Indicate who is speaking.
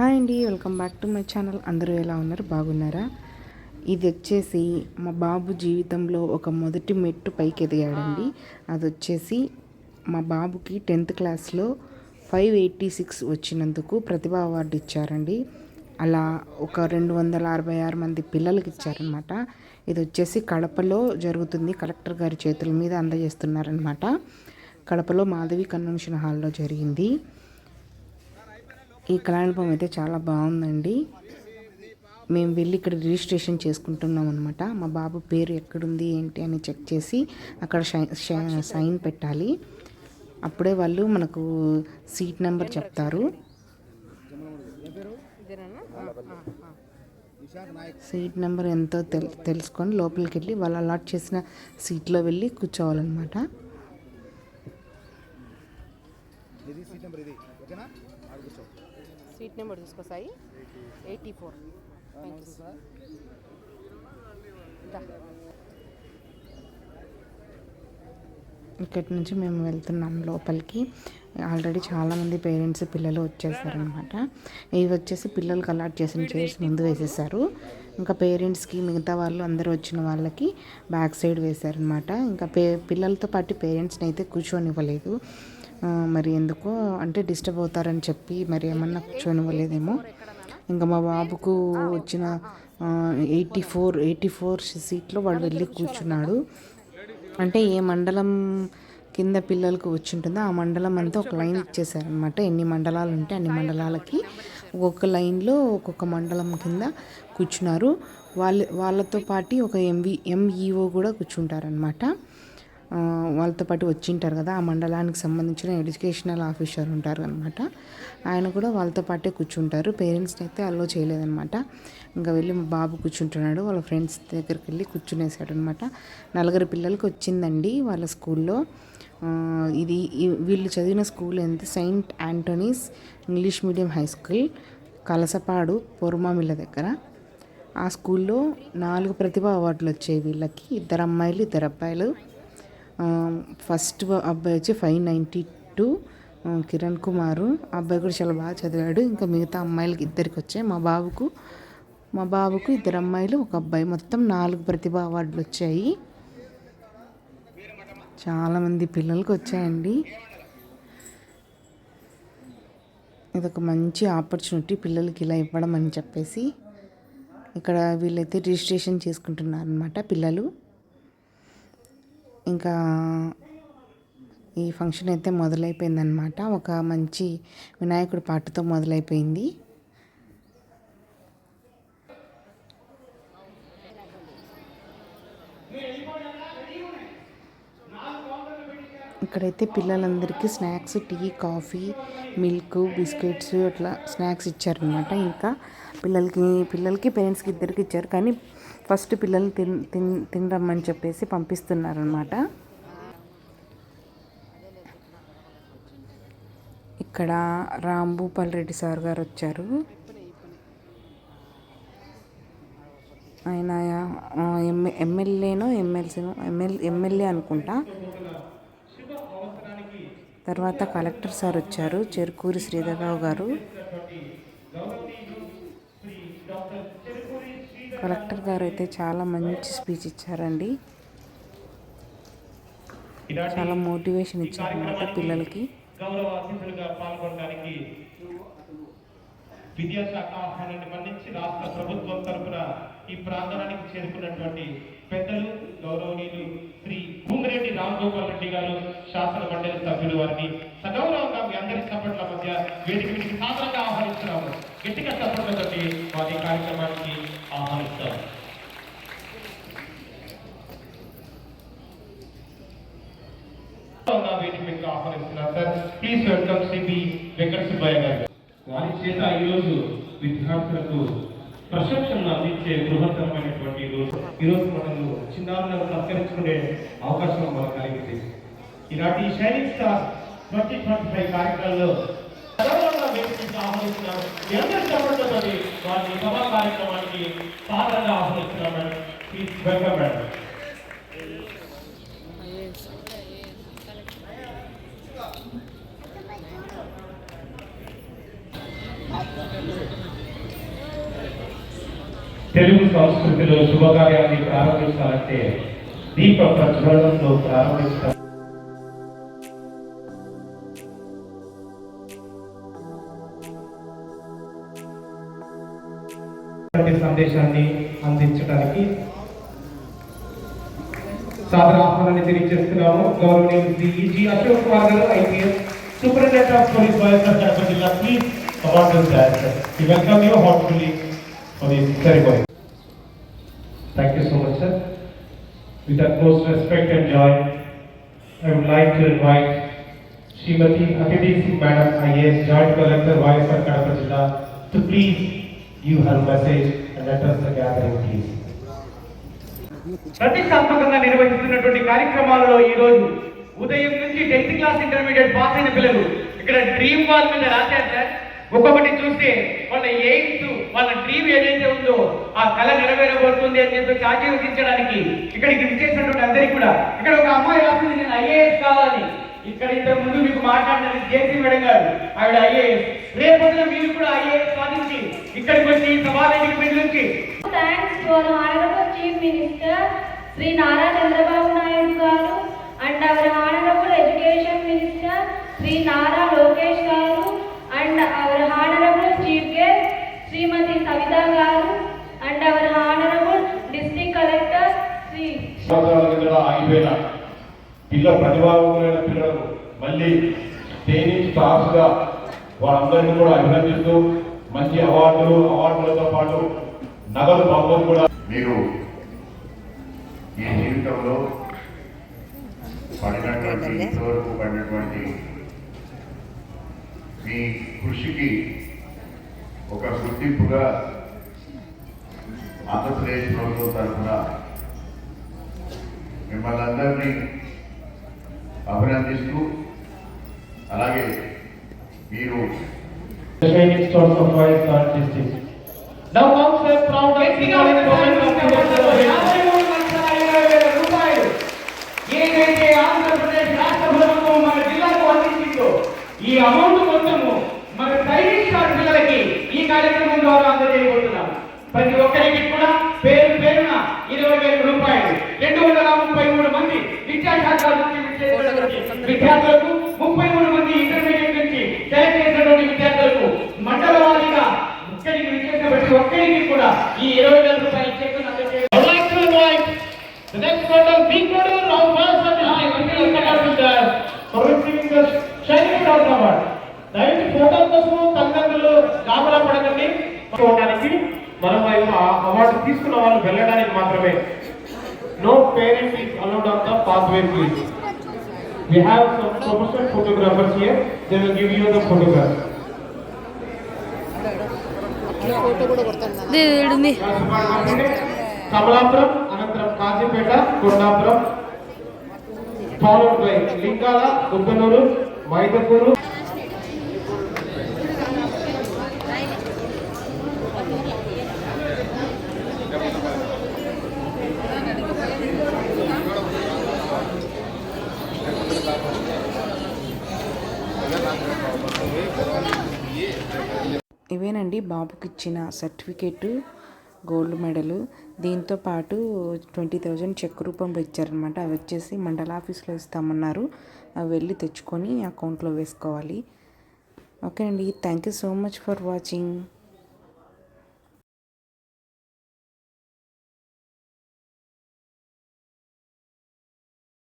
Speaker 1: Hi అండి, welcome back to my channel. అందరూ ఎలా ఉన్నారు? బాగున్నారా? ఇది వచ్చేసి మా బాబు జీవితంలో ఒక మొదటి మెట్టు పైకి ఎదిగాడండి. అది వచ్చేసి మా బాబుకి 10th క్లాస్లో 586 వచ్చినందుకు ప్రతిభ అవార్డు ఇచ్చారండి. అలా ఒక 266 మంది పిల్లలకి ఇచ్చారనమాట. ఇది వచ్చేసి కడపలో జరుగుతుంది. కలెక్టర్ గారి చేతుల మీద అందజేస్తున్నారనమాట. కడపలో మాధవి కన్వెన్షన్ హాల్లో జరిగింది. ఈ కళారూపం అయితే చాలా బాగుందండి. మేము వెళ్ళి ఇక్కడ రిజిస్ట్రేషన్ చేసుకుంటున్నాం అనమాట. మా బాబు పేరు ఎక్కడుంది ఏంటి అని చెక్ చేసి అక్కడ సైన్ పెట్టాలి. అప్పుడే వాళ్ళు మనకు సీట్ నెంబర్ చెప్తారు. సీట్ నెంబర్ ఎంతో తెలుసుకొని లోపలికి వెళ్ళి వాళ్ళు అలాట్ చేసిన సీట్లో వెళ్ళి కూర్చోవాలన్నమాట.
Speaker 2: Seat number చూసుకోసాయి 84.
Speaker 1: ఇక్కడి నుంచి మేము వెళ్తున్నాం లోపలికి. ఆల్రెడీ చాలామంది పేరెంట్స్ పిల్లలు వచ్చేసారనమాట. ఇవి వచ్చేసి పిల్లలకి అలాట్ చేసిన చైర్స్ ముందు వేసేసారు. ఇంకా పేరెంట్స్కి మిగతా వాళ్ళు అందరూ వచ్చిన వాళ్ళకి బ్యాక్ సైడ్ వేశారనమాట. ఇంకా పిల్లలతో పాటు పేరెంట్స్ని అయితే కూర్చొనివ్వలేదు. మరి ఎందుకో అంటే డిస్టర్బ్ అవుతారని చెప్పి మరి ఏమన్నా కూర్చొనివ్వలేదేమో. ఇంకా మా బాబుకు వచ్చిన 84 సీట్లో వాడు వెళ్ళి కూర్చున్నాడు. అంటే ఏ మండలం కింద పిల్లలకు వచ్చి ఉంటుందో ఆ మండలం అంతా ఒక లైన్ ఇచ్చేసారనమాట. ఎన్ని మండలాలు ఉంటే అన్ని మండలాలకి ఒక్కొక్క లైన్లో ఒక్కొక్క మండలం కింద కూర్చున్నారు. వాళ్ళతో పాటు ఒక ఎంఈఓ కూడా కూర్చుంటారనమాట. వాళ్ళతో పాటు వచ్చింటారు కదా, ఆ మండలానికి సంబంధించిన ఎడ్యుకేషనల్ ఆఫీసర్ ఉంటారు అనమాట. ఆయన కూడా వాళ్ళతో పాటే కూర్చుంటారు. పేరెంట్స్ని అయితే అలో చేయలేదనమాట. ఇంకా వెళ్ళి మా బాబు కూర్చుంటున్నాడు. వాళ్ళ ఫ్రెండ్స్ దగ్గరికి వెళ్ళి కూర్చునేసాడు అనమాట. 4 పిల్లలకి వచ్చిందండి వాళ్ళ స్కూల్లో. వీళ్ళు చదివిన స్కూల్ ఎంత Saint Antony's English medium high school, Kalasapadu, Porumamilla దగ్గర. ఆ స్కూల్లో 4 ప్రతిభా అవార్డులు వచ్చాయి వీళ్ళకి. 2 అమ్మాయిలు 2 అబ్బాయిలు. ఫస్ట్ అబ్బాయి వచ్చి 592 కిరణ్ కుమారు. అబ్బాయి కూడా చాలా బాగా చదివాడు. ఇంకా మిగతా అమ్మాయిలకి 2 వచ్చాయి. మా బాబుకు 2 అమ్మాయిలు 1 అబ్బాయి. మొత్తం 4 ప్రతిభా అవార్డులు వచ్చాయి. చాలామంది పిల్లలకి వచ్చాయండి. ఇదొక మంచి ఆపర్చునిటీ పిల్లలకి ఇలా ఇవ్వడం అని చెప్పేసి ఇక్కడ వీళ్ళైతే రిజిస్ట్రేషన్ చేసుకుంటున్నారు అనమాట పిల్లలు. ఇంకా ఈ ఫంక్షన్ అయితే మొదలైపోయిందనమాట. ఒక మంచి వినాయకుడి పాటతో మొదలైపోయింది. ఇక్కడైతే పిల్లలందరికీ snacks, tea, coffee, milk, biscuits అట్లా స్నాక్స్ ఇచ్చారనమాట. ఇంకా పిల్లలకి పేరెంట్స్కి 2 ఇచ్చారు. కానీ ఫస్ట్ పిల్లల్ని తినరమ్మని చెప్పేసి పంపిస్తున్నారనమాట. ఇక్కడ రాంభూపాల్ రెడ్డి సార్ గారు వచ్చారు. ఆయన ఎమ్మెల్యేనో ఎమ్మెల్సీనో ఎమ్మెల్యే అనుకుంటా. తర్వాత కలెక్టర్ సార్ వచ్చారు, చెరుకూరి శ్రీధర్రావు గారు. కలెక్టర్ గారు అయితే చాలా మంచి స్పీచ్ ఇచ్చారండి. చాలా మోటివేషన్ ఇచ్చారన్నమాట పిల్లలకి.
Speaker 3: విద్యాశాఖ ఆహ్వానాన్ని మన్నించి రాష్ట్ర ప్రభుత్వం తరఫున ఈ ప్రాంగణానికి చేరుకున్నటువంటి పెద్దలు గౌరవనీయులు శ్రీ భూమిరెడ్డి రాంగోపాల్ రెడ్డి గారు, శాసన మండలి సభ్యులు, వారిని సగౌరవంగా మీ అందరి చప్పట్ల మధ్య వేదికకి సాదరంగా ఆహ్వానిస్తున్నాము. గట్టిగా చప్పట్లతోటి వారి కార్యక్రమానికి ఆహ్వానిస్తాం. వేదికకి ఆహ్వానిస్తున్నారు sir. Please welcome Shri Venkata Subbaiah garu. వారి చేత ఈరోజు విద్యార్థులకు ప్రశంసలను అందించే బృహత్తరమైనటువంటి ఈరోజు మనము చిన్నారులను సత్కరించుకునే అవకాశం మనకు కలిగింది. ఇలాంటి షైనింగ్ స్టార్ 2025 కార్యక్రమంలో ఆహ్వానిస్తున్నాం. అందరి చప్పట్లతో వారిని సభా కార్యక్రమానికి సాధారణంగా ఆహ్వానిస్తున్నాం madam. Please welcome madam. Telugu సంస్కృతిలో శుభకార్యాన్ని ప్రారంభించాలంటే దీప ప్రజ్వలనంతో ప్రారంభించాలి. సందేశాన్ని అందించడానికి సాదర ఆహ్వానాన్ని తెలియజేస్తున్నాము. గౌరవనీయులు Shri easy Ashok Kumar garu, IPS superintendent of police YSR Kadapa జిల్లా. Please award we welcome you heartfully for this ceremony. Thank you so much, sir. With utmost respect and joy, I would like to invite Srimati Aditi Singh Madam, IAS Joint Collector, YSR Kadapa Jilla, to please give her message and let us the gathering, please. ప్రతిష్టాత్మకంగా నిర్వహిస్తున్నటువంటి కార్యక్రమాలలో ఈ రోజు ఉదయం నుంచి 10th class intermediate pass అయిన పిల్లలు ఇక్కడ డ్రీమ్ వాల్ మీద రాశారు సార్. ఒక్కొక్కటి చూస్తే వాళ్ళ ఎయిమ్స్, వాళ్ళ డ్రీమ్ ఏదైతే ఉందో ఆ కళ నెరవేరబోతుంది అని చెప్పి ఆశీర్వదించడానికి ఇక్కడికి విచ్చేసినటువంటి అందరికీ కూడా, ఇక్కడ ఒక అమ్మాయి రాసింది నేను ఐఏఎస్ కావాలి. ఇక్కడ ఇంతకు ముందు మీకు మాట్లాడినది జేసీ మేడం గారు, ఆవిడ ఐఏఎస్. రేపొద్దున మీరు కూడా ఐఏఎస్ సాధించి ఇక్కడికి వచ్చి సభావేదిక మీద నుంచి
Speaker 4: thanks to our honourable chief minister Shri Nara Chandrababu Naidu garu and our honourable education minister Shri Nara Lokesh garu and our honourable chief guest Shrimati Savita garu and our honourable district collector Shri
Speaker 3: ఆగిపోయిన ప్రతిభావంతులైన పిల్లలకు మళ్ళీ తేనీటి తాసుగా వాళ్ళందరినీ కూడా అభినందిస్తూ మంచి అవార్డులతో పాటు నగదు బహుమతులు కూడా
Speaker 5: మీరు ఈ జీవితంలో పడినటువంటి ఇంతవరకు పడినటువంటి మీ కృషికి ఒక గుర్తింపుగా ఆంధ్రప్రదేశ్ ప్రభుత్వం తరఫున మిమ్మల్ని అందరినీ అభినందిస్తూ, అలాగే మీరు
Speaker 3: ఏదైతే ఆంధ్రప్రదేశ్ రాష్ట్ర ప్రభుత్వం మన జిల్లాకు అందించిందో ఈ అమౌంట్ మొత్తము మన సైనిక్ స్టార్ పిల్లలకి ఈ కార్యక్రమం ద్వారా అందజేయబోతున్నాం. ప్రతి ఒక్కరికి కూడా పేరు పేరున 20,000 రూపాయలు. 233 మంది విద్యాశాఖ విద్యార్థులకు, 33 మంది ఇంటర్మీడియట్ నుంచి సెలెక్ట్ చేసినటువంటి విద్యార్థులకు మండల వారీగా ఇక్కడికి విచ్చేసిన ప్రతి ఒక్కరికి కూడా ఈ 20,000 రూపాయలు చెక్కును అందజేయాలి. The next model, big model of first and for receiving the Shining Star Award. దయచేసి ఫోటోల కోసం తల్లిదండ్రులు గాబరా పడకండి. చూడడానికి మనం ఆ అవార్డు తీసుకున్న వాళ్ళు వెళ్ళడానికి మాత్రమే. No parent is allowed on the pathway, please. We have some professional photographers here. They will give you the photograph. Kamalapuram, అనంతరం కాజీపేట, కొండాపురం, ఫాలోడ్ బై లింగాల, దుబ్బనూరు, మైదపూరు.
Speaker 1: ఇవేనండి బాబుకి ఇచ్చిన సర్టిఫికేట్, గోల్డ్ మెడలు. దీంతో పాటు 20,000 చెక్ రూపంలో ఇచ్చారనమాట. అవి వచ్చేసి మండల ఆఫీస్లో ఇస్తామన్నారు. అవి వెళ్ళి తెచ్చుకొని అకౌంట్లో వేసుకోవాలి. ఓకేనండి, thank you so much for watching.